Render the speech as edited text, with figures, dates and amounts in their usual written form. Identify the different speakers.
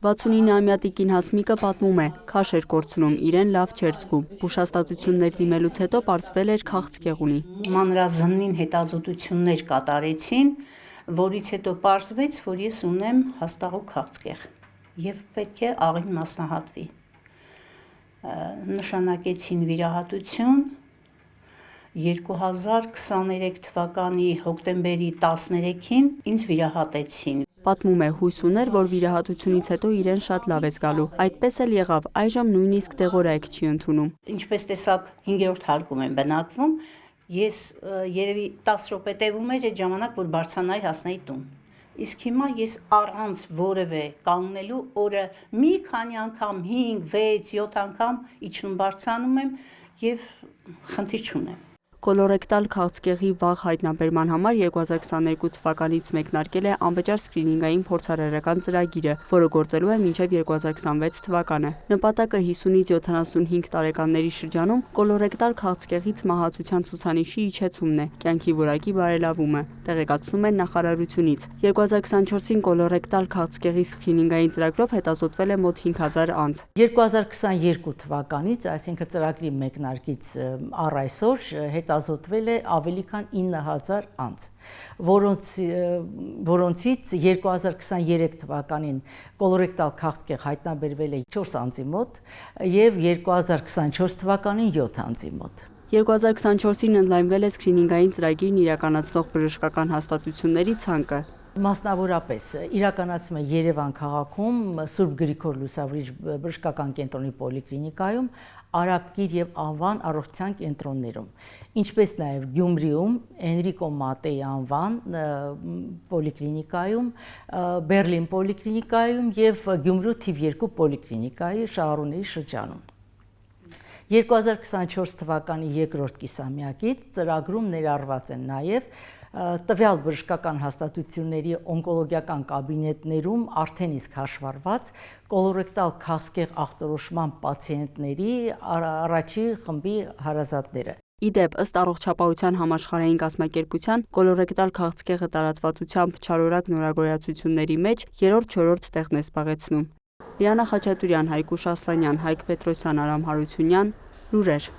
Speaker 1: 69-ամյա տիկին Հասմիկը պատմում է, քաշ էր կորցնում, իրեն լավ չէր զգում։ Բուժհաստատություններ դիմելուց հետո պարզվել էր քաղցկեղ ունի։
Speaker 2: Մանրազնին հետազոտություններ կատարեցին, որից հետո պարզվեց, որ ես ունեմ հաստաղու քաղցկեղ եւ պետք է աղին մասնահատվի։ Նշանակեցին վիրահատություն 2023 թվականի հոկտեմբերի 13-ին ինձ վիրահատեցին։
Speaker 1: Պատմում է, հույս ուներ, որ վիրահատությունից հետո իրեն շատ լավ է զգալու։ Այդպես էլ եղավ, այժմ նույնիսկ դեղորայք չի ընդունում։
Speaker 2: Ինչպես տեսակ 5-րդ հարկում եմ բնակվում, ես երևի 10 րոպե տևում էր այդ ժամանակ, որ բարձրանայի հասնեի տուն։ Իսկ հիմա ես առանց որևէ կանգնելու օրը մի քանի անգամ 5, 6, 7 անգամ իջնում բարձրանում եմ եւ խնդիր չունեմ։
Speaker 1: Կոլորեկտալ քաղցկեղի վաղ հայտնաբերման համար 2022 թվականից մեկնարկել է անվճար սկրինինգային փորձարարական ծրագիրը, որը գործելու է մինչև 2026 թվականը։ Նպատակը 50-ից 75 տարեկանների շրջանում կոլորեկտալ քաղցկեղից մահացության ցուցանիշի իջեցումն է, կյանքի որակի բարելավումը, տեղեկացնում են նախարարությունից։ 2024-ին կոլորեկտալ քաղցկեղի սկրինինգային ծրագրով հետազոտվել է մոտ 5000 անձ։
Speaker 3: 2022 թվականից, այսինքն ծրագրի մեկնարկից առ այսօր հետազոտվել է ավելի քան 9000 անձ, որոնցից 2023 թվականին կոլորեկտալ քաղցկեղ հայտնաբերվել է 4 անձի մոտ եւ 2024 թվականին 7 անձի մոտ։
Speaker 1: 2024-ին ընդլայնվել է սկրինինգային ծրագիրն իրականացնող բժշկական հաստատությունների ցանկը։
Speaker 3: Մասնավորապես իրականացում է Երևան քաղաքում Սուրբ Գրիգոր Լուսավորիչ բժշկական կենտրոնի պոլիկլինիկայում, Արաբկիր եւ Անվան առողջության կենտրոններում, ինչպես նաեւ Գյումրիում Էնրիկո Մատեի անվան պոլիկլինիկայում, Բերլին պոլիկլինիկայում եւ Գյումրու թիվ 2 պոլիկլինիկայի Շահառուների շրջանում։ 2024 թվականի երկրորդ կիսամյակից ծրագրում ներառված են նաեւ տվյալ բժշկական հաստատությունների օնկոլոգիական կաբինետներում արդեն իսկ հաշվառված կոլորեկտալ քաղցկեղ ախտորոշման պացիենտների առաջի խմբի հարազատները։
Speaker 1: Իդեպ, ըստ առողջապահության համաշխարհային կազմակերպության, կոլորեկտալ քաղցկեղը տարածվածությամբ չարորակ նորագոյացությունների մեջ 3-4 տեղն է զբաղեցնում։ Լիանա Խաչատուրյան, Հայկուշ Ասլանյան, Հայկ Պետրոսյան, Արամ Հարությունյան, լուրեր։